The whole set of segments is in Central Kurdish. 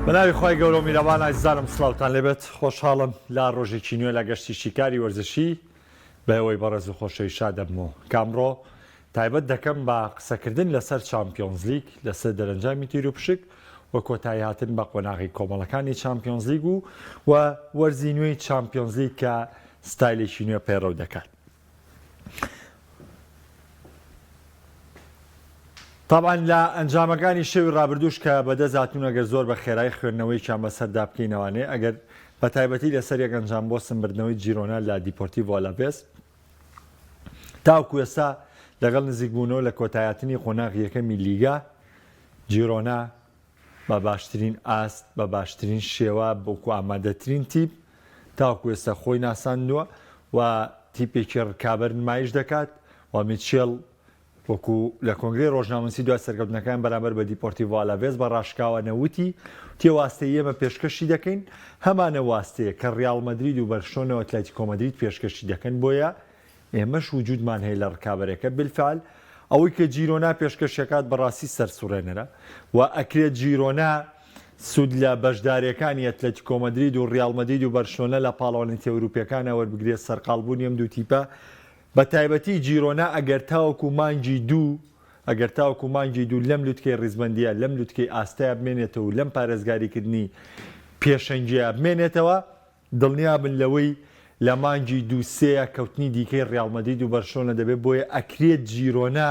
بەناوی خۆی گەورە و میرەوان ئازیزانم سڵاوتان لێبێت خۆشحاڵم لا ڕۆژێکی نوێ لە گەشتی شیکاری وەرزشی بەهۆی بەڕێز و خۆشەوی شادەبمەوە کامڕۆ تایبەت دەکەم بە قسەکردن لەسەر چامپیۆنز لیگ لەسەر دەرەنجامی تیر و پشک وە کۆتایی هاتن بە قۆناغی کۆمەڵەکانی چامپیۆنز لیگ و وەرزی نوێی چامپیۆنز لیگ کە ستایلێکی نوێ پەیڕەو دەکات. طبعا لە ئەنجامەکانی شەوی ڕابردوش کە بەدەستهاتوون ئەگەر زۆر بە خێرایی خوێندنەوەییان بەسەردا بکەینەوانێ ئەگەر بە تایبەتی لەسەر یەک ئەنجام بۆ سمبردنەوەی جیرۆنا لە دیپۆرتیڤۆ ئالاڤێس تاوکو ئێستا لەگەڵ نزیکبوونەوە لە کۆتاییاتنی قۆناغی یەکەمی لیگا جیرۆنا بە باشترین ئاست بە باشترین شێوە بۆکو ئامادەترین تیپ تاوکو ئێستا خۆی ناساندووە و تیپێکی ڕکابەر نمایش دەکات و میچێڵ وەکو لە کۆنگرەی ڕۆژنامەنووسی دوای سەرکەوتنەکان بەرامبەر بە دیپۆرتیڤۆ ئالاڤێس بە ڕاشکاوە نەوتی تێواستەی ئێمە پێشکەشی دەکەین هەمانە واستەیە کە ڕیاڵ مەدرید و بەرشلۆنە و ئەتلێتیکۆ مەدرید پێشکەشی دەکەن بۆیە ئێمەش وجودمان هەیە لە ڕکابەرەکە بالفعل ئەوەی کە جیرۆنا پێشکەشەکات بەڕاستی سەرسوڕێنەرە و ئەکرێت جیرۆنا سود لە بەشداریەکانی ئەتلێتیکۆ مەدرید و ڕیاڵ مەدرید و بەرشلۆنە لە پاڵەوانیتە ئەوروپیەکانە وەربگرێت سەرقاڵبوونی ئەم دوو تیپە بە تایبەتی جیرۆنا ئەگەر تاوەکو مانگی دوو لەم لوتکەی ڕیزبەندیە لەم لوتکەی ئاستەیە بمێنێتەوە و لەم پارێزگاریکردنی پێشەنگیە بمێنێتەوە دڵنیا بن لەوەی لە مانگی دوو سێە کەوتنی دیکەی ڕیاڵ مەدرید و بەرشلۆنە دەبێت بۆیە ئەکرێت جیرۆنا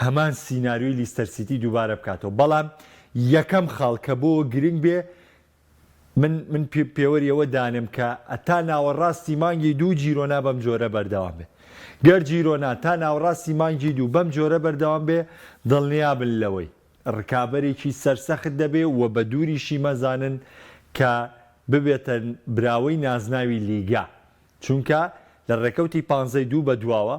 هەمان سیناریۆی لیستەر سیتی دووبارە بکاتەوە بەڵام یەکەم خاڵ کە بۆ گرنگ بێ من پێوەریەوە دانم کە ئەتا ناوەڕاستی مانگی دوو جیرۆنا بەم جۆرە بەردەوام بێ گەر جیرۆنا تا ناوەڕاستی مانگی دوو بەم جۆرە بەردەوام بێ دڵنیا بن لەوەی ڕکابەرێکی سەرسەخت دەبێ و بە دووریشی مەزانن کە ببێتە براوەی نازناوی لیگا چونکە لە ڕێکەوتی 15 بە دواوە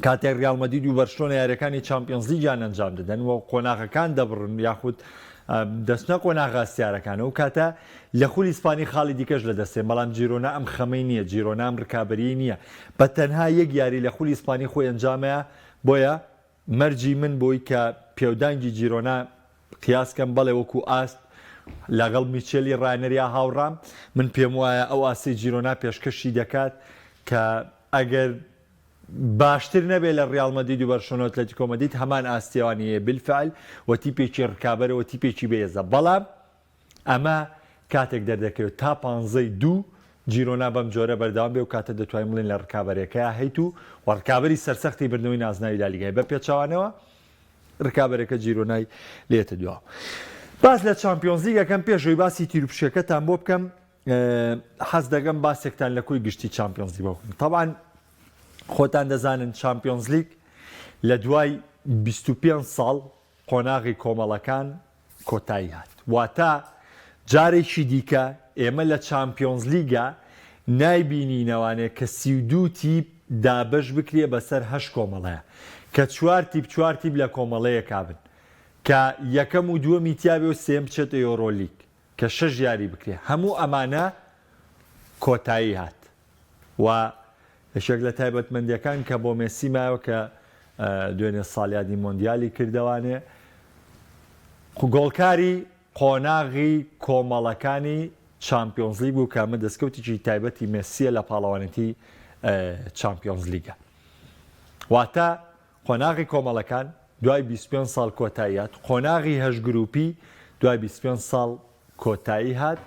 کاتێک ڕیاڵ مەدرید و بەرشلۆنە یاریەکانی چامپیۆنز لیگیان ئەنجام دەدەن و قۆناغەکان دەبڕن یاخود دەستنە قۆناغاستیارەکانە و کاتە لە خولی ئیسپانی خاڵی دیکەش لە دەستێ بەڵام جیرۆنا ئەم خەمەی نییە جیرۆنا ئەم ڕکابەری نییە بە تەنها یەک یاری لە خولی ئیسپانی خۆی ئەنجامەیە بۆیە مەرجی من بۆی کە پێودانگی جیرۆنا قیاسکەم بەڵێ وەکو ئاست لەگەڵ میچێلی ڕایەنەریا هاوڕام من پێم وایە ئەو ئاسی جیرۆنا پێشکەشی دەکات کە ئەگەر باشتر نەبێت لە ڕیاڵ مەدرید و بەرشلۆنە و ئەتلێتیکۆ مەدرید هەمان ئاستیوانیە بالفعل و تیپێکی ڕکابەرەوە تیپێکی بەهێزە بەڵام ئەمە کاتێک دەردەکەوێت تا 15 جیرۆنا بەم جۆرە بەردەوام بێ و کاتە دەتوانین بڵێن لە ڕکابەرەکەی هەیت و ڕکابەری سەرسەختی بردنەوەی نازناوی لالیگای بە پێچەوانەوە ڕکابەرەکە جیرۆنای لێتە دواوە. باس لە چامپیۆنز لیگەکەم پێشەوەی باسی تیرروپشەکەتان بۆ بکەم حەز دەگەم باسێکتان لە کوی گشتی چامپیۆنز لیگ بکەم. طبعاً خۆتان دەزانن چامپیۆنز لیگ لە دوای 25 ساڵ قۆناغی کۆمەڵەکان کۆتایی هات واتە جارێکی دیکە ئێمە لە چامپیۆنز لیگە نایبینینەوانێ کە 32 تیپ دابش بکرێ بەسەر 8 کۆمەڵەیە کە 4 تیپ لە کۆمەڵەیە کابن کە یەکەم و دووەمی تیابێ و سێم بچێتە یۆڕۆلیگ کە 6 یاری بکرێ هەموو ئەمانە کۆتایی هات و یەکێک لە تایبەتمەندیەکان کە بۆ مێسی مایەوە کە دوێنێ ساڵیادی مۆندیالی کردەوانێ گۆڵکاری قۆناغی کۆمەڵەکانی چامپیۆنز لیگ و کامە دەستکەوتێکی تایبەتی مێسیە لە پاڵەوانەتی چامپیۆنز لیگە واتە قۆناغی کۆمەڵەکان دوای 25 ساڵ کۆتایی هات قۆناغی هەشت گروپی دوای 25 ساڵ کۆتایی هات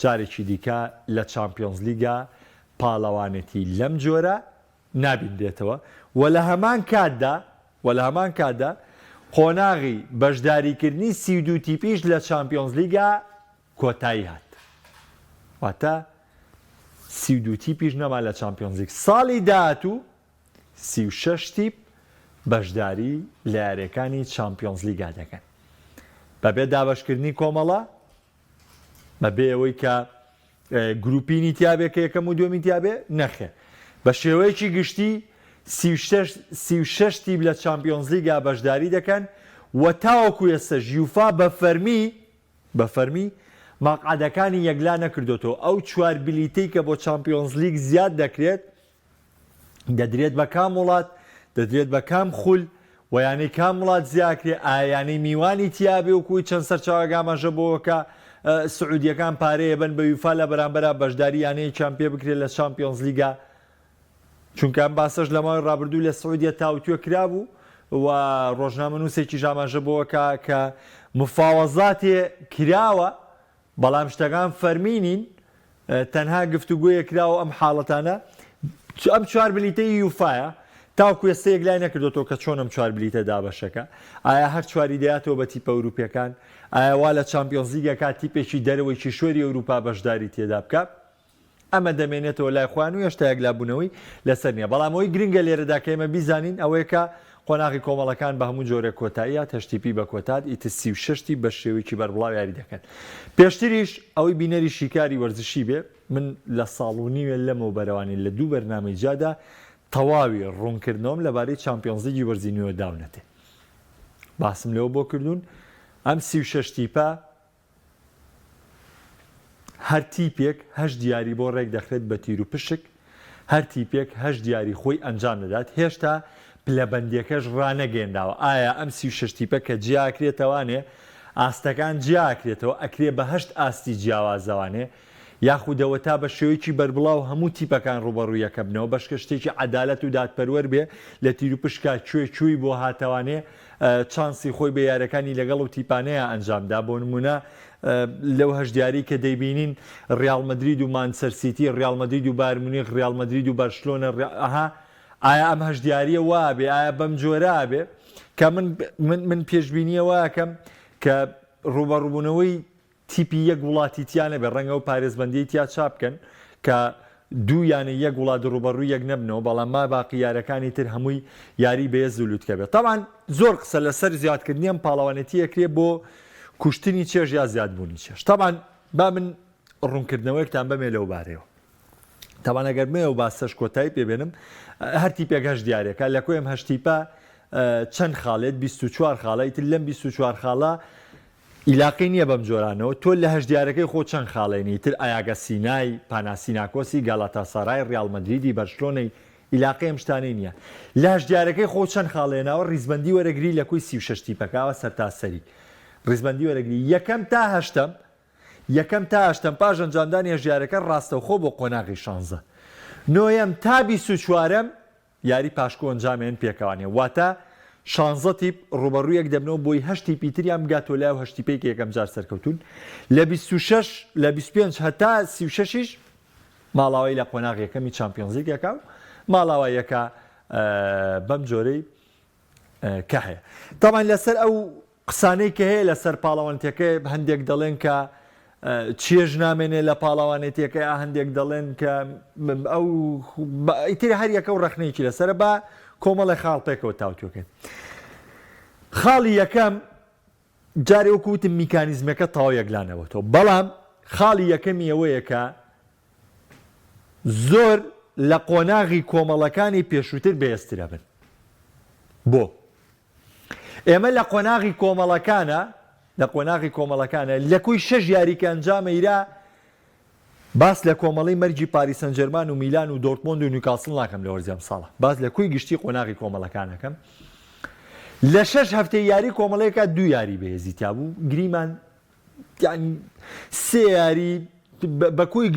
جارێکی دیکە لە چامپیۆنز لیگە پاڵەوانێتی لەم جۆرە نابیندێتەوە و لە هەمان کاتدا قۆناغی بەشداریکردنی 32 تیپیش لە چامپیۆنز لیگە کۆتایی هات واتە 32 تیپیش نەما لە چامپیۆنز لیگ ساڵی داهاتوو 36 تیپ بەشداری لە یاریەکانی چامپیۆنز لیگا دەکەن بەبێ دابەشکردنی کۆمەڵە بەبێ ئەوەی کە گروپینی تیابێ کە یەکەم و دووەمی تیابێ نەخێ بە شێوەیەکی گشتی 36 تیپ لە چامپیۆنز لیگا بەشداری دەکەن و تاوەکو ئێستا یوفا بە فەرمی ماقعدەکانی یەکلا نەکردوێتەوە ئەو 4 بلیتەی کە بۆ چامپیۆنز لیگ زیاد دەکرێت دەدرێت بە کام وڵات دەدرێت بە کام خول و یانەی کام وڵات زیاکرێ ئایانەی میوانی تیابێ و کوی چەند سەرچاوەگامەژە بۆکە سعودیەکان پارەیە بن بە یوفا لە بەرامبەر بەشداری یانەیەکیان پێ بکرێت لە چامپیۆنز لیگا چونکە ئەم باسەش لە ماوەی ڕابردوو لە سعودیە تاوتوێ کرابوو و ڕۆژنامەنووسێکی ژاماژە بۆکە کە مفاوەزاتێ کراوە بەڵام شتەکان فەرمینین تەنها گفتوگویە کراوە ئەم حاڵەتانە ئەم چوار بلیتەی یوفایە تاوکو ئێستەیەک لای نەکردوەوە کە چۆن ئەم چوار بلیتە دابەشەکە ئایا هەر چواری دەیاتەوە بە تیپە ئەوروپیەکان ئایا وا لە چامپیۆنز لیگەکە تیپێکی دەرەوەیکی شوێری ئەوروپا بەشداری تێدا بکە ئەمە دەمێنێتەوە لای خوان و هێشتا یەکلابوونەوەی لەسەر نییە بەڵام ئەوەی گرنگە لێرەدا کە ئێمە بیزانین ئەوەیە کە قۆناغی کۆمەڵەکان بە هەموو جۆرە کۆتاییە تەشتیپی بە کۆتات ئیتر 36 بە شێوەیەکی بەربڵاو یاری دەکەن پێشتریش ئەوەی بینەری شیکاری وەرزشی بێ من لە ساڵ و نیوێ لەمەوە بەرەوانی لە دوو بەرنامەی جادا تەواوی ڕوونکردنەوەم لەبارەی چامپیۆنز لیگی وەرزینیوە داونەتێ باسم لەوە بۆ کردوون ئەم 36 تیپە هەر تیپێک 8 دیاری بۆ ڕێک دەخرێت بە تیر و پشک هەر تیپێک 8 دیاری خۆی ئەنجام دەدات هێشتا پلەبەندیەکەش ڕانەگەێنراوە ئایا ئەم 36 تیپە کە جیاکرێتەوانێ ئاستەکان جیاکرێتەوە ئەکرێ بە 8 ئاستی جیاوازەوانێ یاخودەوە تا بە شێوەیەکی بەربڵاو هەموو تیپەکان ڕوبەڕوویەکە بنەوە بەشکە شتێکی عەدالەت و دادپەروەر بێ لە تیر و پشکا کوێ بۆ هاتەوانێ چانسی خۆی بە یارەکانی لەگەڵ و تیپانەیە ئەنجامدا بۆ نمونە لەو هەژدیاری کە دەیبینین ڕیال مەدرید و مانچستەر سیتی ڕیال مەدرید و بایر مونیخ ڕیال مەدرید و بارسلۆنە ئایا ئەم هەژدیاریە وابێ ئایا بەم جۆرە بێ کە من پێشبینیە واکەم کە ڕوبەڕووبوونەوەی تیپی یەک وڵاتی تیانە بێ ڕەنگە و پارێزبەندی تیا چاپ بکەن کە دوو یانە یەک وڵات ڕوبەڕووی یەک نەبنەوە بەڵام ما باقی یارەکانی تر هەمووی یاری بەیە زولوتکە بێت تاوان زۆر قسە لەسەر زیادکردنی ئەم پاڵەوانێتی ئەکرێ بۆ کوشتنی چێژ یا زیادبوونی چێژ تاوان با من ڕوونکردنەوەیەکتان بەمێ لەو بارەوە تاوان ئەگەر مێ و باسەش کۆتایی پێبێنم هەر تیپێک هەشت دیارێکە لە کۆی ئەم هەشتیپە چەند خاڵێت 24 خاڵی تر لەم 24 خاڵە ئیلاقی نییە بەم جۆرانەوە تۆ لە هەشت دیارەکەی خۆ چەند خاڵێنی تر ئایاگە سینای پاناسیناکۆسی گالاتاسارای ڕیال مەدریدی بەرشلۆنەی ئیلاقی ئەم شتانەی نییە لە هەشت دیارەکەی خۆ چەند خاڵێناوە ڕیزبەندی وەرەگری لە کوی 36 تیپەکەوە سەرتاسەری ڕیزبەندی وەرەگری یەکەم تا هەشتم پاش ئەنجامدانی هەژیارەکە ڕاستەوخۆ بۆ قۆناغی 16 نۆیەم تا 24م یاری پاشکۆ ئەنجامێن پێکەوانێ واتە 16 تیپ ڕوبەڕوویەک دەبنەوە بۆی 8 تیپی تریان بگاتۆ لای و 8 تیپێکی یەکەم جار سەرکەوتون لە 26 لە 25 هەتا 36 ماڵاوای لە قۆناغ یەکەمی چامپیۆنز لیگەکە و ماڵاوایەکە بەم جۆرەی کە هەیە تاوان لەسەر ئەو قسانەی کە هەیە لەسەر پاڵەوانێتەکە هەندێک دەڵێن کە چێژ نامێنێ لە پاڵەوانێتیەکە هەندێک دەڵێن کە ئەو ئیتر هەر یەکە و ڕەخنەیەکی لەسەر بە کۆمەڵی خاڵ پێکەوە تاوتوەکەن خاڵی یەکەم جارێ وەکوتم میکانیزمەکە تەواو یەکلانەوەتەوە بەڵام خاڵی یەکەمی ئەوەیە کە زۆر لە قۆناغی کۆمەڵەکانی پێشووتر بەهێزترە بن بۆ ئێمە لە قۆناغی کۆمەڵەکانە لە کوی 6 یاریکە ئەنجامەیرا باس لە کۆمەڵی مەرجی پاریس سەن ژەرمان و میلان و دۆرتمۆند و نیوکاسڵ ناکەم لە وەرزی ئەم ساڵە باس لە کوی گشتی قۆناغی کۆمەڵەکانەکەم لە 6 هەفتەی یاری کۆمەڵەیەکە 2 یاری بەهێزی تا بوو گریمان سێ یاری بەکوی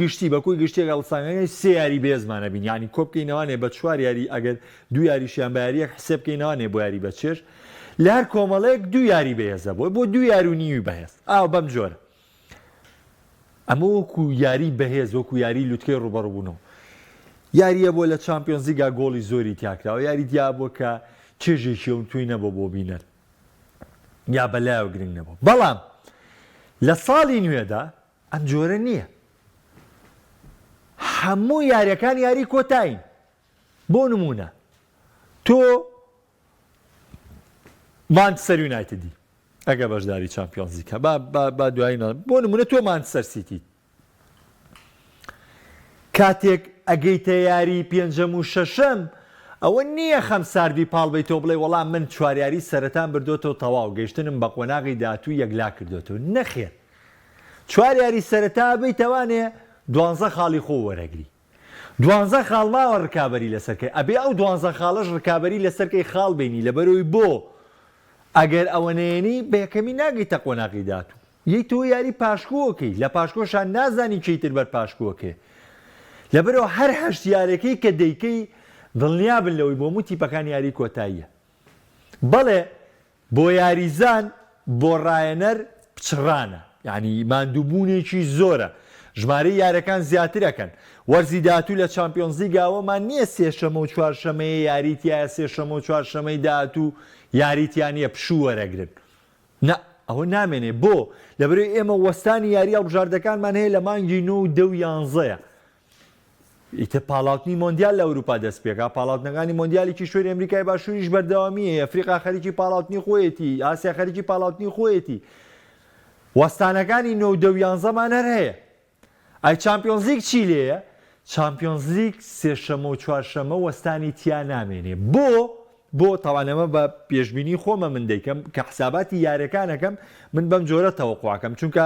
گشتی گەڵسانەکەی 3 یاری بێزمانە بین ینی کۆ بکەینەوانێ بە 4 یاری ئەگەر 2 یاریشیان بە یاریەک حسێب بکەینەوانێ بۆ یاری بەچێش لە هەر کۆمەڵەیەک 2 یاری بەهێزە بۆ 2 یاری و نیوی بەهێز بەم جۆرە ئەمە وەکو یاری بەهێز وەکو یاری لوتکەی ڕوبەڕووبوونەوە یاریە بۆ لە چامپیۆنز لیگا گۆڵی زۆری تیاکراوە یاری دیا بۆ کە چێژێکی ئەوم توی نەبوو بۆ بینەر یا بەلایەوە گرنگ نەبوو بەڵام لە ساڵی نوێدا ئەم جۆرە نییە هەموو یاریەکان یاری کۆتاین بۆ نمونە تۆ مانچستەر یونایتدی ئەگە بەشداری چامپیۆنز لیگە با دوایی بۆ نمونە تۆ مانچستەر سیتی کاتێک ئەگەیتە یاری پێنجەم و شەشەم ئەوە نییە خەم ساردی پاڵ بیت تۆ بڵێ وەڵام من چواریاری سەرەتان بردۆتەوە تەواو گەیشتنم بە قۆناغی داهاتوو یەکلا کردوێتەوە نەخێر چواریاری سەرەتا بیتەوانێ 12 خاڵی خۆ وەرەگری 12 خاڵماوە ڕکابەری لەسەرکەی ئەبێ ئەو 12 خاڵش ڕکابەری لەسەرکەی خاڵ بینی لەبەرەوەی بۆ ئەگەر ئەوە نێنی بەیەکەمی ناگەیتە قۆناغی داهاتوو یەی تۆ یاری پاشکۆکەی لە پاشکۆشان نازانی چیتر بەر پاشکۆکێ لەبەرەوە هەر هەشتیارەکەی کە دەیکەی دڵنیا بن لەوەی بۆ هەموو تیپەکان یاری کۆتاییە بەڵێ بۆ یاریزان بۆ ڕایەنەر پچڕانە یعنی ماندووبوونێکی زۆرە ژمارەی یارەکان زیاترەکەن وەرزی داهاتوو لە چامپیۆنز لیگاوەمان نییە سێشەمە و چوارشەمەیە یاریتیایە سێشەمە و چوارشەمەی داهاتوو یاریتیانە پشوو وەرەگرن نە ئەوە نامێنێ بۆ لەبەرەوەی ئێمە وەستانی یاری هەڵبژاردەکانمان هەیە لە مانگی 9 و 10 و 11 ئیتر پاڵاوتنی مۆندیال لە ئەوروپا دەست پێکا پاڵاوتنەکانی مۆندیالیکی شوێنی ئەمریکای باشووریش بەردەوامیە ئەفریقا خەریکی پاڵاوتنی خۆیەتی ئاسیا خەریکی پاڵاوتنی خۆیەتی وەستانەکانی 9 و 10 و 11مان هەر هەیە ئای چامپیۆنز لیگ چی لێیە چامپیۆنز لیگ سێشەمە و چوارشەمە وەستانی تیا نامێنێ بۆ تاوانەمە بە پێشبینی خۆمە من دەیکەم کە حساباتی یاریەکانەکەم من بەم جۆرە تەوەقوعەکەم چونکە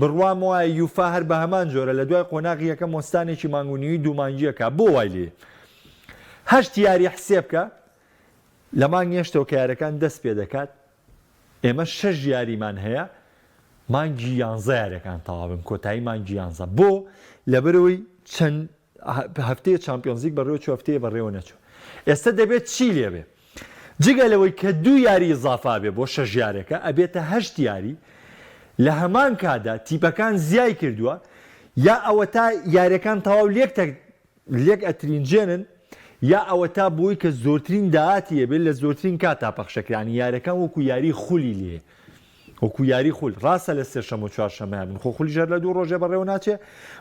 بڕوام وایە یوفا هەر بە هەمان جۆرە لە دوای قۆناغی یەکەم وەستانێکی مانگونیوی دوومانجیەکە بۆ وای لێ هەشت یاری حسێ بکە لە مانگی هەشتەوە کە یاریەکان دەست پێ دەکات ئێمە 6 یاریمان هەیە مانگی 11 یاریەکان تەواو بن کۆتایی مانگی 11 بۆ لەبەرەوەی چەند هەفتەیە چامپیۆنز لیگ بەڕێوە چوە هەفتەیە بەڕێوە نەچوو ئێستا دەبێت چی لێبێ جگە لەوەی کە 2 یاری ئیزافا بێ بۆ 6 یاریەکە ئەبێتە 8 یاری لە هەمان کادا تیپەکان زیای کردووە یا ئەوە تا یاریەکان تەواو لێک ئەترینجێنن یا ئەوە تا بۆی کە زۆرترین داهاتی بێت لە زۆرترین کاتا پەخشەکرانی یاریەکان وەکو یاری خولی لێ وەکو یاری خول ڕاستە لە سێشەمە و چوارشەمە بن خۆ خولی ژەر لە 2 ڕۆژێ بەڕێوە ناچێ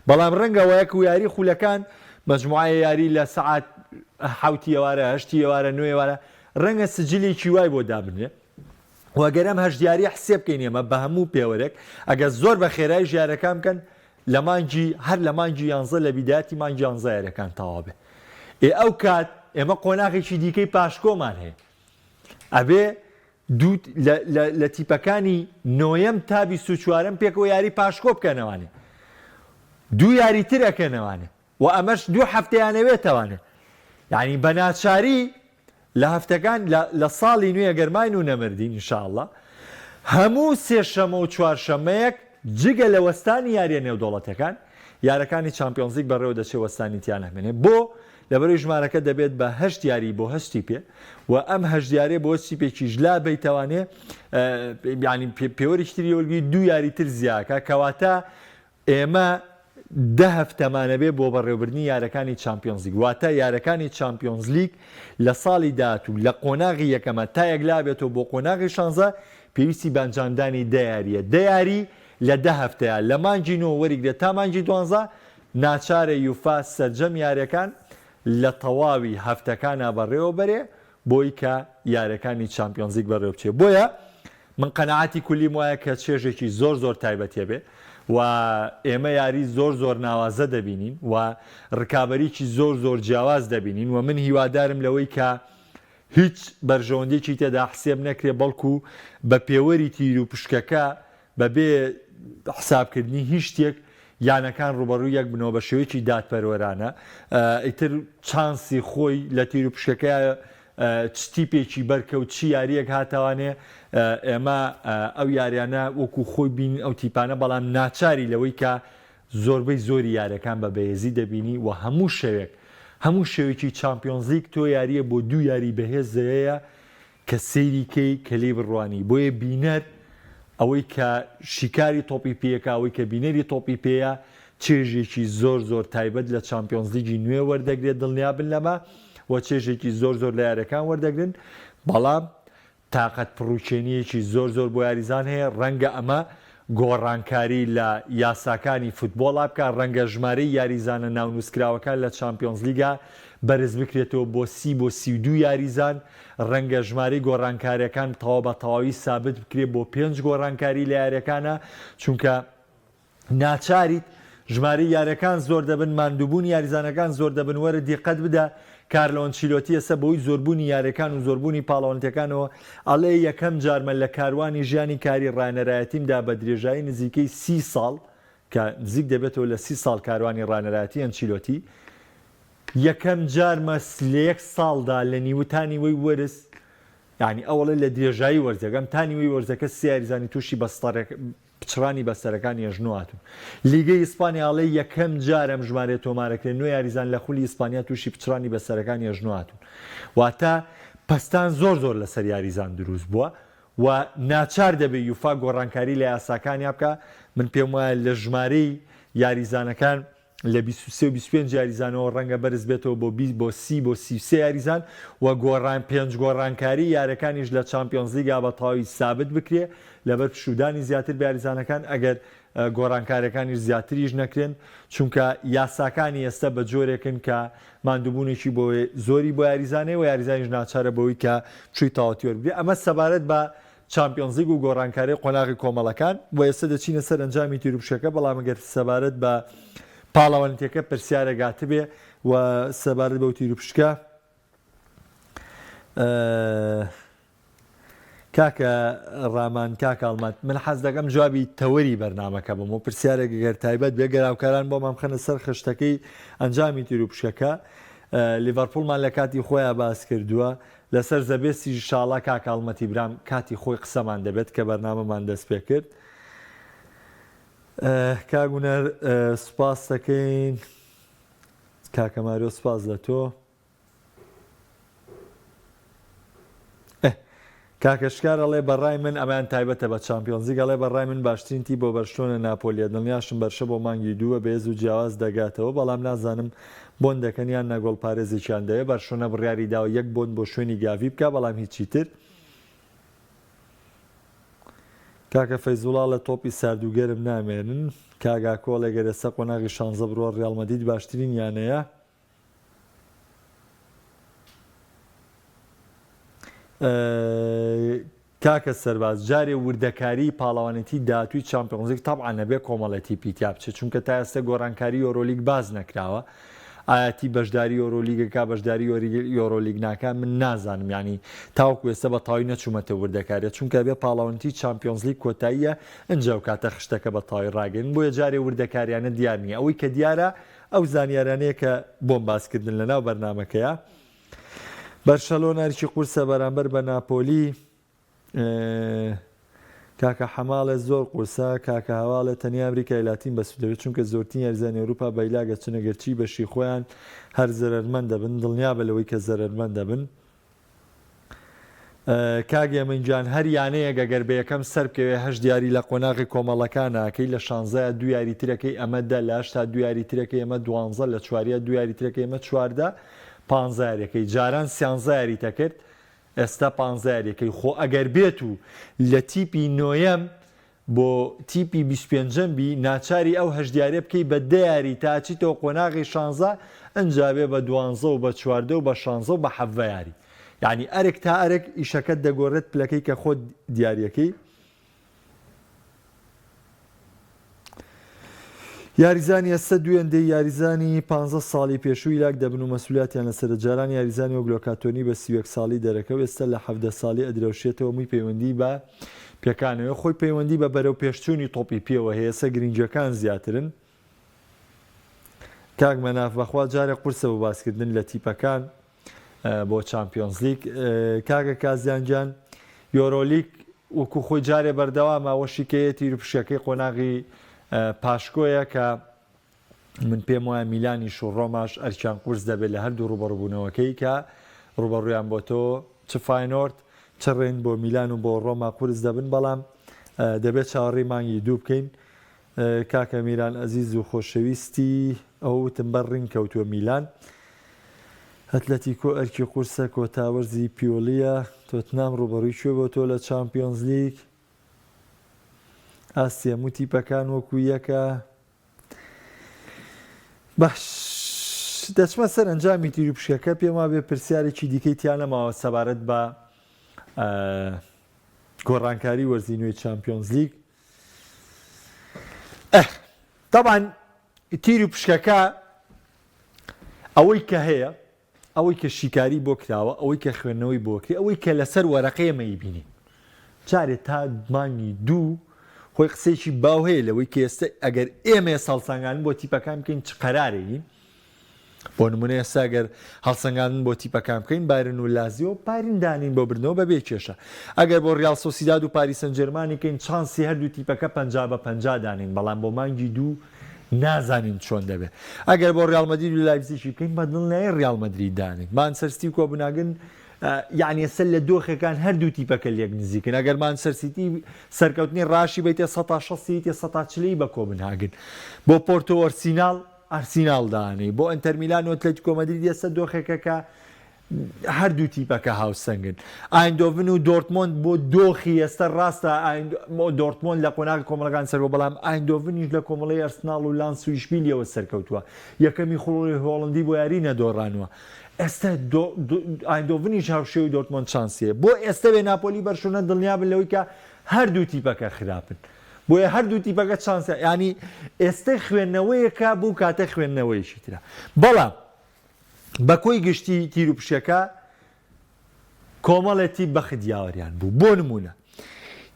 بەڵام ڕەنگەوە یەک و یاری خولەکان مەجموعە یاری لە سەعات 7 ئێوارە 8 ئێوارە 9 ئێوارە ڕەنگە سجلێکی وای بۆ دابنێ وەگەرەم هەژدیاری حسێ بکەین ئێمە بە هەموو پێوەرێک ئەگەر زۆر بە خێرایی ژیارەکان بکەن لە مانگی هەر لە مانگی 11 لە بیداتی مانگی 11 یاریەکان تەواو بێ ئەو کات ئێمە قۆناغێکی دیکەی پاشکۆمان هەیە ئەبێ لە تیپەکانی نۆیەم تا 24م پێکەوە یاری پاشکۆ بکەنەوانێ 2 یاری ترەکەنەوانێ و ئەمەش 2 هەفتەیانەوێتەوانێ یعنی بە ناچاری لە هەفتەکان لە ساڵی نوێ گەرماین و نەمردین ئینشاءڵڵا هەموو سێشەمە و چوارشەمەیەک جگە لە وەستانی یاریە نێودوڵەتەکان یارەکانی چامپیۆنز لیگ بەڕێوە دەچێت وەستانی تیان هەمێنێ بۆ لەبەرەوەی ژمارەکە دەبێت بە 8 یاری بۆ 8 تیپێ و ئەم 8 یاریە بۆ تیپێکی ژلا بیتوانێ ینی پێوەریشتری وەرگی 2 یاری تر زیاکە کەواتە ئێمە 10 هەفتەمانە بێ بۆ بەڕێوەبردنی یارەکانی چامپیۆنز لیگ واتە یارەکانی چامپیۆنز لیگ لە ساڵی داهاتوو لە قۆناغی یەکەمە تا یەکلا بێتەوە بۆ قۆناغی 16 پێویستی بەنجامدانی 10 یاریە 10 یاری لە 10 هەفتەیە لە مانگی 9 وەریگرێت تا مانگی 12 ناچارە یوفا سەرجەم یاریەکان لە تەواوی هەفتەکانە بەڕێوە بەرێ بۆی کە یارەکانی چامپیۆنز لیگ بەڕێوە بچێت بۆیە من قەنەعاتی کولیم وایە کە چێژێکی زۆر تایبەتیە بێ و ئێمە یاری زۆر ناوازە دەبینین و ڕکابەریکی زۆر جیاواز دەبینین و من هیوادارم لەوەی کە هیچ بەرژەوەندێکی تێدا حسێب نەکرێ بەڵکو بە پێوەری تیر و پشکەکە بەبێ حسابکردنی هیچ شتێک یانەکان ڕوبەڕوو یەک بنەوە بە شێوەیەکی دادپەروەرانە ئیتر چانسی خۆی لە تیر و پشکەکە تیپێکی بەرکەوت چی یاریەک هاتەوانێ ئێمە ئەو یاریانە وەکو خۆی بین ئەو تیپانە بەڵام ناچاری لەوەی کە زۆربەی زۆری یاریەکان بە بەهێزی دەبینی و هەموو شێوێکی چامپیۆنز لیگ تۆ یاریە بۆ 2 یاری بەهێزەیە کە سەیریکەی کە لێ بڕوانی بۆیە بینەر ئەوەی کە شیکاری تۆپی پێەکە ئەوەی کە بینەری تۆپی پێەیە چێژێکی زۆر تایبەت لە چامپیۆنز لیگی نوێ وەردەگرێت دڵنیابن لەمە و چێژێکی زۆر لە یاریەکان وەردەگرن بەڵام تااقەت پڕوچێنیەکی زۆر بۆ یاریزان هەیە ڕەنگە ئەمە گۆڕانکاری لە یاساکانی فوتبۆڵا بکە ڕەنگە ژمارەی یاریزانە ناونووسکراوەکان لە چامپیۆنز لیگا بەرز بکرێتەوە بۆ 32 یاریزان ڕەنگە ژمارەی گۆڕانکاریەکان تەواو بە تەواوی سابت بکرێت بۆ 5 گۆڕانکاری لە یاریەکانە چونکە ناچاریت ژمارەی یاریەکان زۆر دەبن ماندووبوون یاریزانەکان زۆر دەبن وەرە دیقەت بدە کارلۆ ئەنچیلۆتی ئێستا بەوەی زۆربوونی یاریەکان و زۆربوونی پاڵەوانتەکانەوە ئەڵێ یەکەم جارمە لە کاروانی ژیانی کاری ڕانەرایەتیمدا بە درێژایی نزیکەی 30 ساڵ کە نزیک دەبێتەوە لە 30 ساڵ کاروانی ڕانەرایەتی ئەنچیلۆتی یەکەم جارمە لە یەک ساڵدا لە نیوتانی وەی وەرز یعنی ئەوڵە لە درێژایی وەرزەکەم تانی وی وەرزەکە سیاریزانی تووشی پچڕانی بەستەرەکانی ێژنواتون لیگەی ئیسپانیاڵی یەکەم جارم ژمارە تۆمارەکرێن نوێ یاریزان لە خولی ئیسپانیا تووشی پچڕانی بەسەرەکانی ێژنواتون واتە پستان زۆر لەسەر یاریزان دروست بووە و ناچار دەبێت یوفا گۆڕانکاری لە یاساکانی بکە من پێم وایە لە ژمارەی یاریزانەکان لە 23 یاریزانەوە ڕەنگە بەرز بێتەوە بۆ 33 یاریزان و پێنج گۆڕانکاری یارەکانیش لە چامپیۆنز لیگا بە تەواوی سابت بکرێ لەبەر پشودانی زیاتر بە یاریزانەکان ئەگەر گۆڕانکارەکانیش زیاتریش نەکرێن چونکە یاساکانی ئێستا بە جۆرێکن کە مادووبوونێکی بۆ زۆری بۆ یاریزانەیە و یاریزانیش ناچارە بەوەی کە چووی تاوەتیۆر بێ ئەمە سەبارەت بە چامپیۆنز لیگ و گۆڕانکاری قۆناغی کۆمەڵەکان و ئێستا دەچینە سەر ئەنجامی تیروپشەکە بەڵام ئەگەر سەبارەت بە پاڵەوەنتێکە پرسیارە گاتبێ و سەبارەت بەو تیروپشکە کاکە ڕامان کاکڵمات من حەز دەکەم جوابی تەوەری بەرنامەکە بم و پرسیارێک گەر تایبەت بێ گەراوکاران بۆ مام خەنە سەر خشتەکەی ئەنجامی تیروپشەکە لیڤەرپوڵمان لە کاتی خۆیان باس کردووە لەسەر زەبێستی شاڵا کاکڵمەتی برام کاتی خۆی قسەمان دەبێت کە بەرنامەمان دەست پێ کرد کاگونەر سوپاس دەکەین کاکەماریۆ سوپاس لە تۆ کاکەشکارەڵێ بەڕای من ئەمان تایبەتە بە چامپیۆنزی گەڵێ بەڕای من باشترینتی بۆ بەرشتۆنە ناپۆلیە دڵنیاشم بەرشە بۆ مانگی دووە بێز و جیاواز دەگاتەوە بەڵام نازانم بۆن دەکەنیان نەگۆڵ پارێزێکیان دەوێت بەرشۆنە بڕیاری داوە یەک بۆن بۆ شوێنی گاوی بکە بەڵام هیچی تر کاکە فەیزوڵا لە تۆپی ساردوگەرم نامێنن کاگاکۆڵێ گەرەسە قۆناغی شانزە بڕۆ ڕیاڵمەدید باشترین یانەیە کاکە سەرباز جارێ وردەکاری پاڵەوانێتی داهاتووی چامپیۆنز لیگ تەبعا نەبێ کۆمەڵەتی پیتیا بچێت چونکە تا ئێستا گۆڕانکاری یۆرۆلیگ باز نەکراوە ئاەتی بەشداری یۆرۆلیگەکە بەشداری یۆرۆلیگ ناکە من نازانم ینی تاوەکو ئێستا بە تاوی نەچوومەتە وردەکارێت چونکە بێ پاڵەوانتی چامپیۆنز لیگ کۆتاییە ئەنجا و کاتە خشتەکە بە تاوی ڕاگەن بۆیە جارێ وردەکاریانە دیار نییە ئەوەی کە دیارە ئەو زانیارانەیە کە بۆم باسکردن لەناو بەرنمەکەیە بەرشەلۆناریی قورسە بەرامبەر بە ناپۆلی کاکە حەماڵێ زۆر قورسە کاکە هەواڵێت تەنیا ئەمریکای لاتین بەسوودەوێت چونکە زۆرترین یاریزانی ئەوروپا بەیلاگە چنەگەرچی بەشی خۆیان هەر زەرمەند دەبن دڵنیا بە لەوەی کە زەرمەند دەبن کاگێ منجان هەر یانەیە گەگەر بە یەکەم سەر بکەوێ هەش دیاری لە قۆناغی کۆمەڵەکانەکەی لە شانزەیە دو یاریترەکەی ئەمە دە لە هەشتا دو یاریترەکەی ئەمە دوانزە لە چواریە دو یاریترەکەی ئەمە چواردە پانزارێکەکەی جاران سیانزە یاریتە کرد ئێستا پانزارێکەکەی خۆ ئەگەر بێت و لە تیپی نۆیەم بۆ تیپی 25بی ناچاری ئەو هەشدیارێ بکەی بە دەیاری تاچیتەوە قۆناغی شانزە ئەنجابێ بە دوانزە و بە چواردە و بە شانزە و بە حەڤە یاری یعنی ئەرێک تا ئەرێک ئیشەکەت دەگۆڕێت پلەکەی کە خۆت دیارەکەی یاریزانی ئێستا دوێندەی یاریزانی 15 ساڵی پێشووی لاک دەبن و مەسوولیاتیان لەسەر جاران یاریزانی وەگلۆکاتۆنی بە 31 ساڵی دەرەکەوت ئێستا لە 17 ساڵی ئەدرەوشێتەوە مووی پەیوەندی بە پێکانەوە خۆی پەیوەندی بە بەرەو پێشچوونی تۆپی پێوە هەیەسە گرنگەکان زیاترن کاک مەناف بەخوا جارێک قورسە بۆ باسکردن لە تیپەکان بۆ چامپیۆنز لیگ کاکە کازیانجان یۆرۆلیگ وەکو خۆی جارێ بەردەوام ئەوەشیکەیەتی روپشەکەی قۆناغی پاشکۆیە کە من پێم وایە میلانیش و ڕۆماش ئەرکیان قورس دەبێت لە هەردوو ڕوبەڕووبوونەوەکەی کە ڕوبەڕوویان بۆ تۆ چ فاینۆرد چ ڕێن بۆ میلان و بۆ ڕۆما قورس دەبن بەڵام دەبێت چاوەڕێی مانگی دوو بکەین کاکە میران ئەزیز و خۆشەویستی ئەو وتم بەر ڕین کەوتووە میلان ئەتلەتیکۆ ئەرکی قورسە کۆتاوەرزی پیۆلیە تۆتنام ڕوبەڕووی کوێ بۆ تۆ لە چامپیۆنز لیگ ئاسیە موتیپەکان وەکو یەکە باش دەچمە سەر ئەنجامی تیروپشەکە پێم وا بێ پرسیارێکی دیکەی تیانەماوە سەبارەت بە گۆڕانکاری وەرزی نوێی چامپیۆنز لیگ طبعا تیروپشکەکە ئەوەی کە هەیە ئەوەی کە شیکاری بۆ کراوە ئەوەی کە خوێندنەوەی بۆکری ئەوەی کە لەسەر وەرەقەیەمەی بینی جارێت تا مانگی دوو خۆی قسەیەکی باو هەیە لەوەی کە ئێستا ئەگەر ئێمە ساڵسانگان بۆ تیپەکان بکەین چ قەرارێکی بۆ نمونە ئێستا گەر هەڵسەنگاندن بۆ تیپەکان بکەین بایرن و لازیۆ پارین دانین بۆ بردنەوە بەبێ کێشە ئەگەر بۆ ڕیال سۆسیداد و پاریس سەن ژێرمانی کەین چانسی هەردوو تیپەکە 50-50 دانین بەڵام بۆ مانگی دوو نازانین چۆن دەبێت ئەگەر بۆ ڕیال مەدرید و لایپزیگی بکەین بەدڵ نایە ڕیال مەدرید دانین مانچستەر سیتی و کۆپنهاگن یعنی سەر لە دۆخەکان هەردوو تیپەکە لێک نزیکن ئەگەر مانچستەر سیتی سەرکەوتنی ڕاشی بێتە 160 140 بە کۆپنهاگن بۆ پۆرتۆ ئەرسینال دانێ بۆ ئەنتەر میلان و ئەتلێتیکۆ مەدرید ئێستا دۆخێکەکە هەردوو تیپەکە هاوسەنگن ئایندۆڤن و دۆرتمۆند بۆ دۆخی ئێستا ڕاستە دۆرتمۆند لە قۆناغی کۆمەڵەکان سەرەوە بەڵام ئایندۆڤنیش لە کۆمەڵەی ئەرسناڵ و لانس و ئیشبیلیەوە سەرکەوتووە یەکەمی خۆڵی هۆڵندی بۆ یاری نەدۆڕانوە ئێستا ئایندۆڤنیش هاوشێ و دۆرتمۆند چانسیە بۆ ئێستا بێ ناپۆلی بەرشۆنە دڵنیابن لەوەی کە هەردوو تیپەکە خراپن بۆیە هەردوو تیپەکە چانسە ینی ئێستا خوێندنەوەیەکە بوو کاتە خوێندنەوەیشی ترە بەڵام بە کۆی گشتی تیر و پشەکە کۆمەڵێتی بەخت یاوەریان بوو بۆ نمونە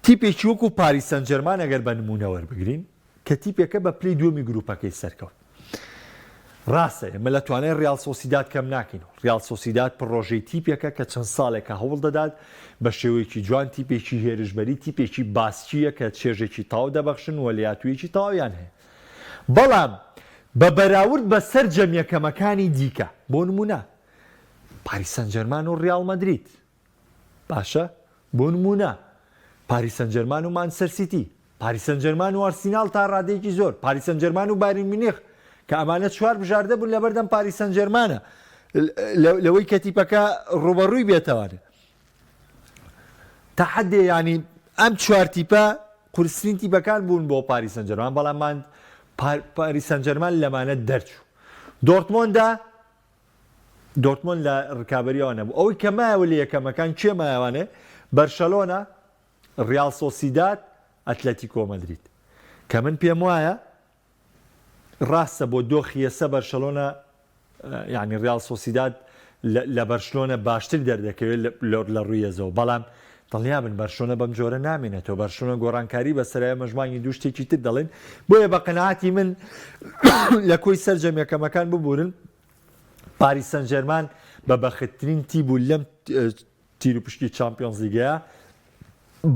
تیپێکی وەکو پاریس سەن ژێرمان ئەگەر بە نمونە وەربگرین کە تیپێکە بە پلەی دووەمی گروپەکەی سەرکەوت ڕاستە ئێمە لە توانای ڕیال سۆسیداد کەم ناکەینەوە ڕیال سۆسیداد پڕۆژەی تیپێکە کە چەند ساڵێکە هەوڵ دەدات بە شێوەیەکی جوان تیپێکی هێرشبەری تیپێکی باسچیە کە چێژێکی تاو دەبەخشن و لەیاتوویەکی تاویان هەیە بەڵام بە بەراورد بە سەر جەمیەکەمەکانی دیکە بۆ نمونە پاریس سەن ژێرمان و ڕیال مەدرید باشە بۆ نمونە پاریس سەن ژێرمان و مانچستەر سیتی پاریس سەن ژێرمان و ئارسینال تا ڕادەیەکی زۆر پاریس سەن ژێرمان و بایر میونخ کە ئەمانە چوار بژاردە بوون لەبەردەم پاریس سەن ژێرمانە لەوەی کە تیپەکە ڕوبەڕووی بێتەوانێ تا حەدێ ینی ئەم چوار تیپە قورسترین تیپەکان بوون بۆ پاریس سەن ژێرمان بەڵام پاریس سەن ژێرمان لەمانە دەرچوو دۆرتمۆند لە ڕکابەریەوە نەبوو ئەوەی کە مایەوە لە یەکەمەکان کێ مایەوانێ بەرشەلۆنە ڕیال سۆسیداد ئەتلەتیکۆ مەدرید کە من پێم وایە ڕاستە بۆ دۆخی ئێستا بەرشەلۆنە یعنی ڕیال سۆسیداد لە بەرشلۆنە باشتر دەردەکەوێت لە ڕوویەزەوە بەڵام دڵنیابن بەرشۆنە بەم جۆرە نامێنێتەوە بەرشۆنە گۆڕانکاری بەسەرایە مەژمانی دوو شتێکی تر دەڵێن بۆیە بە قەناعەتی من لە کۆی سەر جەمیەکەمەکان ببورن پاریس سەن ژێرمان بە بەختترین تی بوو لەم تیر و پشتی چامپیۆنز لیگەیە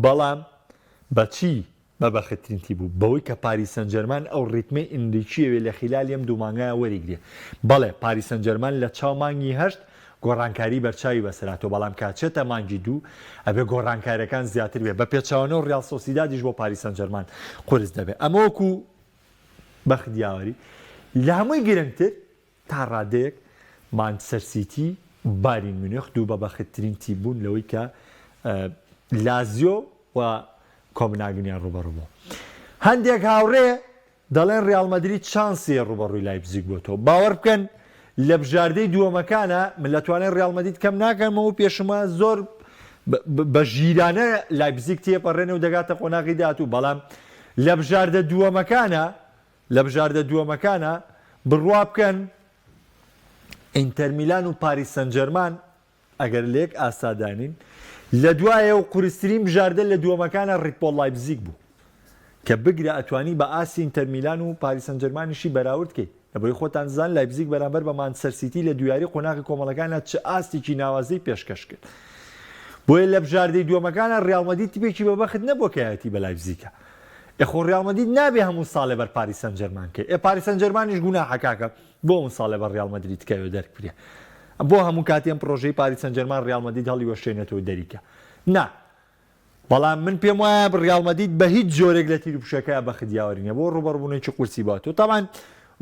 بەڵام بەچی بە بەختترین تی بوو بەوەی کە پاریس سەن ژێرمان ئەو ڕیتمەی ئیندیکیەوێ لە خیلالی ئەم دوو مانگایە وەریگرێ بەڵێ پاریس سەن ژێرمان لە چاو مانگی هەشت گۆڕانکاری بەرچاوی بەسەراتەوە بەڵام کاتچێتە مانگی دوو ئەبێ گۆڕانکاریەکان زیاتر بێ بە پێچاوانەوە ڕیال سۆسیدادیش بۆ پاریس سەن ژێرمان قورس دەبێت ئەمە وەکو بەخت یاوەری لە هەمووی گرنگتر تا ڕادەیەک مانچستەر سیتی بایر میونخ دوو بە بەختترین تی بوون لەوەی کە لازیۆ و کۆپنهاگنیان ڕوبەڕوو بوو هەندێک هاوڕێ دەڵێن ڕیال مەدرید چانسی ڕوبەڕووی لایپزیگ بۆتەوە باوەڕ بکەن لە بژاردەی دووەمەکانە من لە توانای ڕیال مەدرید کەم ناکەمەوە پێشمە زۆر بە ژیرانە لایپزیگ تێپەڕێنە و دەگاتە قۆناغی داهاتوو بەڵام لە بژاردە دووەمەکانە بڕوا بکەن ئینتەر میلان و پاریس سەن ژێرمان ئەگەر لێک ئاسادانین لە دوایە و قورسترین بژاردە لە دووەمەکانە ڕیدبۆڵ لایپزیگ بوو کە بگرە ئەتوانی بە ئاسی ئینتەر میلان و پاریس سەن ژێرمانیشی بەراورد کەیت لەبەرەوەی خۆتان زان لایپزیگ بەرامبەر بە مانچستەر سیتی لە دویاری قۆناغی کۆمەڵەکانە چه ئاستێکی ناوازەی پێشکەش کرد بۆیە لە بژاردەی دووەمەکانە ڕیال مەدرید تیپێکی بەبەخت نەبووە کە هەیەتی بە لایپزیگە ئەخۆ ڕیال مەدرید نابێ هەموو ساڵێ بەر پاریس سەن ژێرمان کە پاریس سەن ژێرمانیش گوناحەکاکە بۆ اون ساڵێ بە ڕیال مەدرید کەوێ دەرکرێ بۆ هەموو کاتێم پرۆژەی پاریس سەن ژێرمان ڕیال مەدرید هەڵی وەشێنێتەوە دەریکە نا بەڵام من پێم وایە ڕیال مەدرید بە هیچ جۆرێک لە تیر و پشەکەیە بەخت یاوەری نیە بۆ ڕوبەڕووبوونێکی قورسی باتەوە تاوان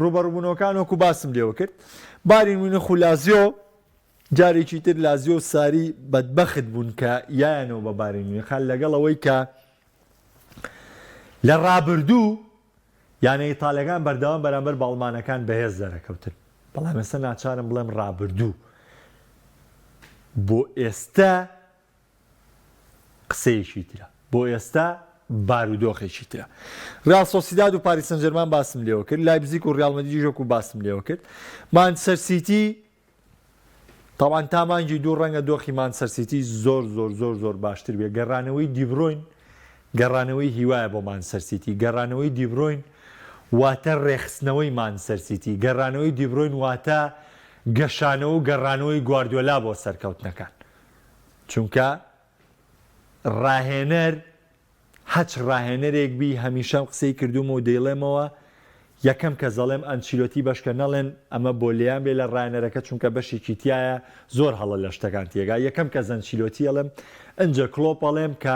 ڕوبەڕووبوونەوەکان وەکو باسم لێوە کرد بایر میونخ و لازیۆ جارێکی تر لازیۆ و ساری بەدبەخت بوون کە یایەنەوە بە بایر میونخ لەگەڵ ئەوەی کە لە ڕابردوو یانە ئیتاڵیەکان بەردەوام بەرامبەر باڵمانەکان بەهێز دەرەکەوتن بەڵام ئێستا ناچارم بڵێم ڕابردوو بۆ ئێستا قسەیەکی ترە بۆ ئێستا بارودۆخێکی ترە ڕیال سۆسیداد و پاریس سەن ژێرمان باسم لێوە کرد لایپزیگ و ڕیال مەدریدیش وەکو باسم لێوە کرد مانچستەر سیتی تاوان تا مانگی دوو ڕەنگە دۆخی مانچستەر سیتی زۆر باشتر بێ گەڕانەوەی دیبڕۆین گەڕانەوەی هیوایە بۆ مانچستەر سیتی گەڕانەوەی دیبڕۆین واتە ڕێخستنەوەی مانچستەر سیتی گەڕانەوەی دیبڕۆین واتە گەشانەوە و گەڕانەوەی گواردیۆلا بۆ سەرکەوتنەکان چونکە ڕاهێنەر هەچ ڕاهێنەرێک بی هەمیشەم قسەی کردومە و دەیڵێمەوە یەکەم کە زەڵێم ئەنچیلۆتی بەشکە نەڵێن ئەمە بۆ لیان بێ لە ڕاهێنەرەکە چونکە بەشێکی تایە زۆر هەڵە لە شتەکان تێگا یەکەم کە ئەنچیلۆتی ئەڵێم ئەنجە کلۆپ ئەڵێم کە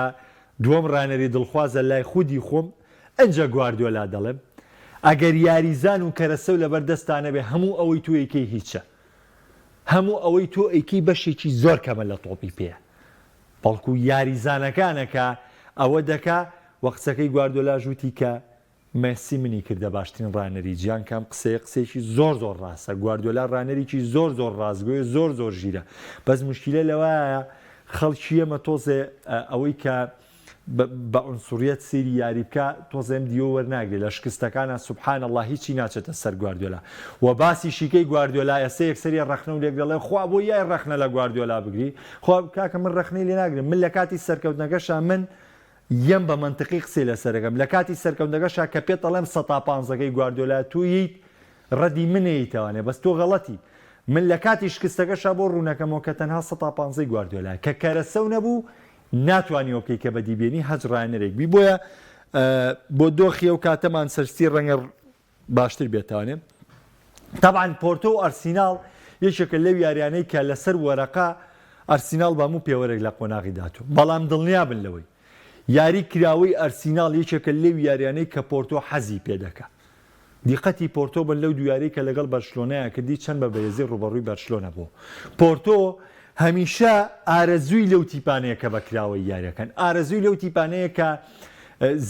دووەم ڕاهێنەری دڵخوازە لای خودی خۆم ئەنجە گواردیۆلا دەڵێم ئەگەر یاریزان و کەرەسە و لەبەردەستانە بێ هەموو ئەوەی تۆ ئەیکەی هیچە هەموو ئەوەی تۆ ئەیکەی بەشێکی زۆر کەمە لە تۆپی پێە بەڵکو یاریزانەکانەکە ئەوە دەکا وەقسەکەی گواردیۆلا ژووتی کە مەسی منی کردە باشترین ڕانەری گیان کام قسەیەکی زۆر زۆر ڕاستە گواردیۆلا ڕانەرێکی زۆر زۆر ڕازگۆی زۆر زۆر ژیرە بەس موشکیلە لەوەیە خەڵکی ئەمە تۆزێ ئەوەی کە بە ئونسوریەت سێری یاری بکە تۆزێم دیۆ وەرناگرێت لە شکستەکانە سوبحان الله هیچی ناچێتە سەر گواردیۆلا و باسی شیکەی گواردیۆلا ئێستا یەکسەری ڕەخنە و لێک دەڵێ خوا بۆ یای ڕەخنە لە گواردیۆلا بگری خۆ کاکە من ڕەخنەی لێ ناگرم من لە کاتی سەرکەوتنەکەشە من یەم بە منتقی قسەی لەسەرەکەم لە کاتی سەرکەوتنەکەشە کە پێت دەڵێم 150ەکەی گواردیۆلا تویت ڕەدی منەیتەوانێ بەس تۆ غەڵەتی من لە کاتی شکستەکەشە بۆ ڕوونەکەمەوە کە تەنها 150 گواردیۆلا کە کەرەسە و نەبوو ناتوانانی ئۆکەی کە بەدیبێنی هەج ڕایەنەرێک بی بۆیە بۆ دۆخی ئەو کاتەمان سەرستی ڕەنگە باشتر بێتوانێ طبعاً پۆرتۆ و ئەرسیناڵ یەکێکە لەو یاریانەی کە لەسەر وەرەقا ئەرسیناڵ بەموو پێوەرێک لە قۆناغی داتوە بەڵام دڵنیا بن لەوەی یاری کراوەی ئەرسیناڵ یەکێکە لەو یاریانەی کە پۆرتۆ حەزی پێدەکە دیقەتی پۆرتۆ بن لەو دویاری کە لەگەڵ بەرشلۆنەیە کردی چەند بە بەیەزی ڕوبەڕووی بەرشلۆنە بوو پۆرتۆ هەمیشە ئارەزووی لەو تیپانەیە کە بەکراوەی یاریەکەن ئارەزووی لەو تیپانەیە کە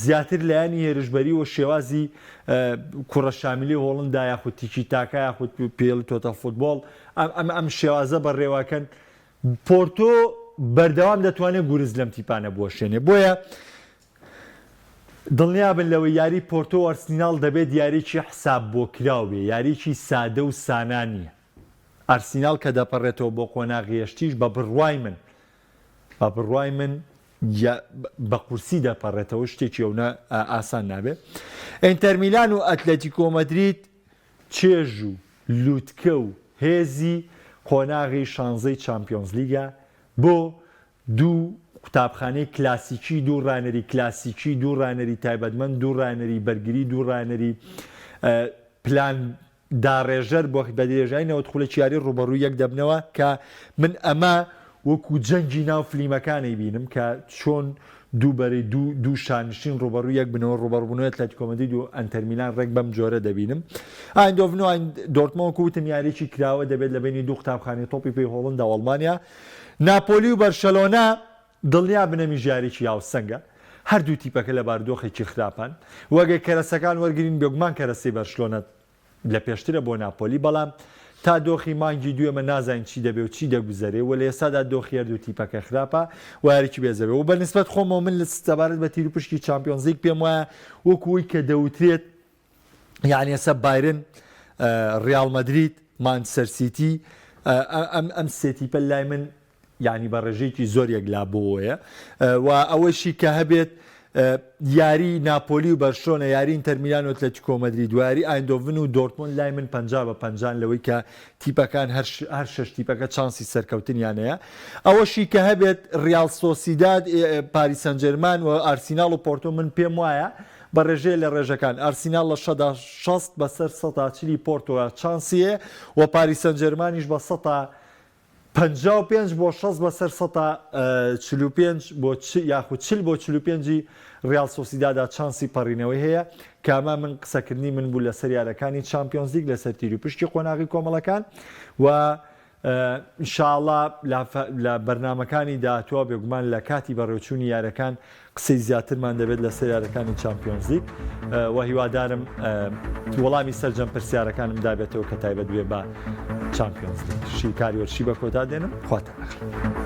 زیاتر لایانی هێرشبەری و شێوازی کوڕەشامیلی هۆڵندا یاخود تیکی تاکە یاخود پێڵ تۆتە فوتبۆڵ ئەم شێوازە بەڕێواکەن پۆرتۆ بەردەوام دەتوانێت گورز لەم تیپانە بۆشێنێ بۆیە دڵنیا بن لەوەی یاری پۆرتۆ و ئەرسیناڵ دەبێت یاریی حساب بۆ کراو بێ یاریی سادە و سانانیە ئەرسیناڵ کە دەپەڕێتەوە بۆ قۆناغیەشتیش بە بڕوای من بە قورسی دەپەڕێتەوە شتێکی ئەوە ئاسان نابێت ئینتەر میلان و ئەتلەتیکۆ مەدرید چێژ و لووتکە و هێزی قۆناغی شانزەی چامپیۆنز لیگە بۆ دوو قوتابخانەی کلاسیکی دوو ڕانەری کلاسیکی دوو ڕانەری تایبەتمەند دوو ڕانەری بەرگری دوو ڕانەری پلان داڕێژەر بۆ بەدرێژینەوە خولە یاری ڕوبەڕوو یەک دەبنەوە کە من ئەمە وەکو جەنگی ناو فلیمەکانی بینم کە چۆن دووبەری دوو شانشین ڕوبەڕوو یەک بنەوە ڕوبەڕبوونەوە ئەتلەتیکۆ مەدرید و ئەنتەر میلان ڕێک بەم جۆرە دەبینم ئایندۆڤن و دۆرتمۆند وتم یاریی کراوە دەبێت لە بینی دوو قوتابخانەی تۆپی پێی هۆڵندا ئەڵمانیا ناپۆلی و بەرشەلۆنا دڵنیا بنەمی ژارێکی یاوسەنگە هەردوو تیپەکە لە باردۆخێکی خراپان وەگەی کەرەسەکان وەرگین بێگومان کەرەسەی بەرشلۆنە لە پێشترە بۆ ناپۆلی بەڵام تا دۆخی مانگی دوێمە نازانین چی دەبێت و چی دەگوزارێ و لە ئێستادا دۆخی هەردوو تیپەکە خراپە و یاریکی بێزەبێ و بەنسبەت خۆمەوە من لە سەبارەت بە تیر و پشتی چامپیۆنز لیگ پێم وایە وەکوی کە دەوترێت یعنی ئێستا بایرن ریال مەدرید مانچستەر سیتی ئەم سێ تیپە لای من یعنی بە ڕێژەیەکی زۆر یەکلا بۆیە و ئەوەشی کە هەبێت یاری ناپۆلی و بەرشلۆنە یاری ئینتەر میلان و ئەتلەتیکۆ مەدرید و یاری ئایندۆڤن و دۆرتمۆند لای من 50-50 لەوەی کە تیپەکان هەر شەش تیپەکە چانسی سەرکەوتنیانەیە ئەوەشی کە هەبێت ریال سۆسیداد پاریس سەن ژێرمان و ئارسیناڵ و پۆرتۆ من پێم وایە بە ڕێژەیە لە ڕێژەکان ئارسیناڵ لە 60 بەسەر 140 پۆرتۆ چانسیە و پاریس سەن ژێرمانیش بە 55 بۆ 6 بەسەر 45 بۆ یاخود 40 بۆ 45 ریال سۆسیدادا چانسی پەڕینەوەی هەیە کاما من قسەکردنی من بوو لەسەر یارەکانی چامپیۆنز لیگ لەسەر تیر و پشتی قۆناغی کۆمەڵەکان و ئینشاءڵڵا لە بەرنامەکانی داهاتوە بێگومان لە کاتی بەڕێوەچوونی یارەکان قسەی زیاترمان دەبێت لەسەر یارەکانی چامپیۆنز لیگ و هیوادارم وەڵامی سەرجەم پرسیارەکانم دابێتەوە کە تایبەت بێ بە چامپیۆنز لیگ شیکاری وەرشی بە کۆتا دێنم خواتە بەخێر.